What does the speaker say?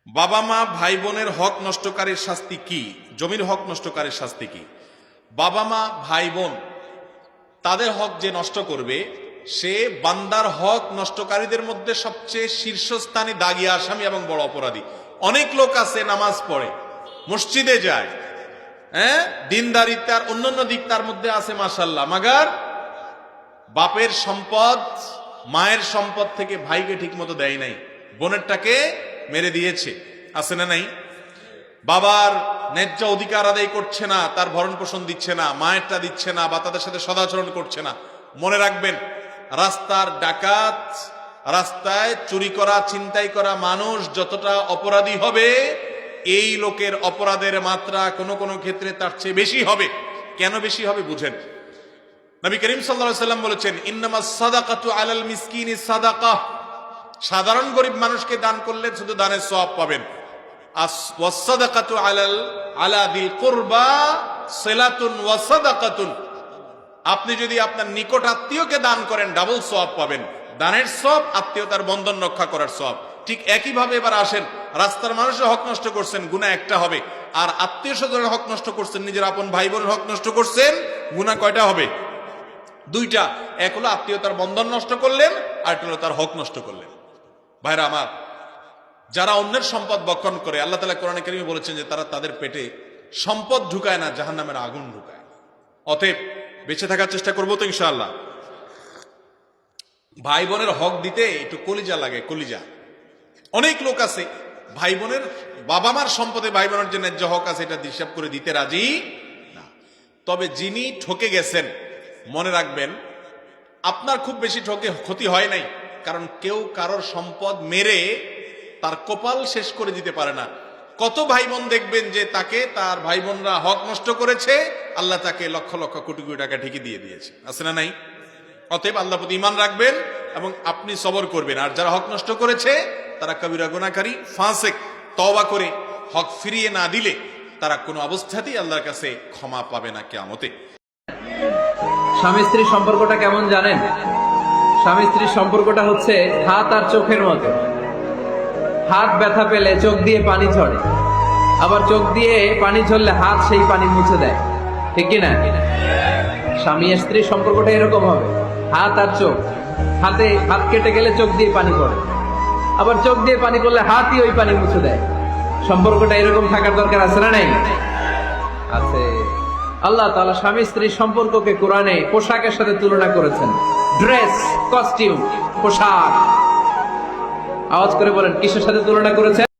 বাবা মা ভাই বোনের হক নষ্টকারীর শাস্তি কি? জমির হক নষ্টকারীর শাস্তি কি? বাবা মা ভাই বোন তাদের হক যে নষ্ট করবে সে বান্দার হক নষ্টকারীদের মধ্যে সবচেয়ে শীর্ষস্থানে দাগী আসামি এবং বড় অপরাধী। অনেক লোক আছে নামাজ পড়ে, মসজিদে যায়, দিনদারিতার অন্যান্য দিক তার মধ্যে আছে মাশাআল্লাহ, মাগার বাপের সম্পদ মায়ের সম্পদ থেকে ভাইকে ঠিক মতো দেয় নাই, বোনেরটাকে মেরে দিয়েছে, আছে না নাই? বাবার ন্যায্য অধিকার আদায় করছে না, তার ভরণ পোষণ দিচ্ছে না, মায়েরটা দিচ্ছে না, বা তাদের সাথে সদাচরণ করছে না। মনে রাখবেন, রাস্তার ডাকাত, রাস্তায় চুরি করা ছিনতাই করা মানুষ যতটা অপরাধী হবে, এই লোকের অপরাধের মাত্রা কোনো কোনো ক্ষেত্রে তার চেয়ে বেশি হবে। কেন বেশি হবে বুঝেন। নবী করিম সাল্লাল্লাহু আলাইহি ওয়াসাল্লাম বলেছেন, ইন্নামাস সাদাকাতু আলাল মিসকিনি সাদাকাহ, সাধারণ গরিব মানুষকে দান করলে শুধু দানের সওয়াব পাবেন। ওয়াস সাদাকাতু আলা দিল কুরবা সিলাতুন ওয়া সাদাকাতুন, আপনি যদি আপনার নিকট আত্মীয়কে দান করেন ডাবল সওয়াব পাবেন, দানের সওয়াব, আত্মীয়তার বন্ধন রক্ষা করার সওয়াব। ঠিক একইভাবে এবার আসেন, রাস্তার মানুষের হক নষ্ট করছেন, গুনাহ একটা হবে, আর আত্মীয় স্বজনের হক নষ্ট করছেন, নিজের আপন ভাই বোনের হক নষ্ট করছেন, গুনাহ কয়টা হবে? দুইটা। এক হলো আত্মীয়তার বন্ধন নষ্ট করলেন, আর একটা হলো তার হক নষ্ট করলেন। ভাইরা আমার, যারা অন্যের সম্পদ বক্ষণ করে, আল্লাহ তাআলা কোরআনে কারীমে বলেছেন যে তারা তাদের পেটে সম্পদ ঢুকায় না, জাহান্নামের আগুন ঢুকায়। অতএব বেঁচে থাকার চেষ্টা করবো তো ইনশাআল্লাহ। ভাই বোনের হক দিতে একটু কলিজা লাগে, কলিজা। অনেক লোক আছে ভাই বোনের, বাবা মার সম্পদে ভাই বোনের যে ন্যায্য হক আছে এটা হিসাব করে দিতে রাজি না। তবে যিনি ঠকে গেছেন, মনে রাখবেন আপনার খুব বেশি ক্ষতি হয় নাই, কারণ কেউ কারোর সম্পদ মেরে তার কপাল শেষ করে দিতে পারে না। কত ভাই বোন দেখবেন যে তাকে তার ভাই বোনরা হক নষ্ট করেছে, আল্লাহ তাকে লক্ষ লক্ষ কোটি কোটি টাকা ঠিকই দিয়ে দিয়েছে, আছে না নাই? অতএব আল্লাহর প্রতি ঈমান রাখবেন এবং আপনি সবর করবেন। আর যারা হক নষ্ট করেছে তারা কবিরা গুনাহকারী, ফাসিক, তওবা করে হক ফিরিয়ে না দিলে তারা কোনো অবস্থাতেই আল্লাহর কাছে ক্ষমা পাবে না কিয়ামতে। স্বামী স্ত্রীর সম্পর্কটা কেমন জানেন? স্বামী স্ত্রীর সম্পর্কটা হচ্ছে হাত আর চোখের মতো। হাত ব্যথা পেলে চোখ দিয়ে পানি ঝরে, আবার চোখ দিয়ে পানি ঝরলে হাত সেই পানি মুছে দেয়, ঠিক কিনা? স্বামী আর স্ত্রীর সম্পর্কটা এরকম হবে, হাত আর চোখ। হাতে হাত কেটে গেলে চোখ দিয়ে পানি পড়ে, আবার চোখ দিয়ে পানি পড়লে হাতই ওই পানি মুছে দেয়। সম্পর্কটা এরকম থাকার দরকার আছে না নাই? আছে। আল্লাহ তাআলা স্বামী স্ত্রীর সম্পর্ককে কোরআনে পোশাকের সাথে তুলনা করেছেন। ড্রেস, কস্টিউম, পোশাক। আওয়াজ করে বলেন, কিসের সাথে তুলনা করেছেন?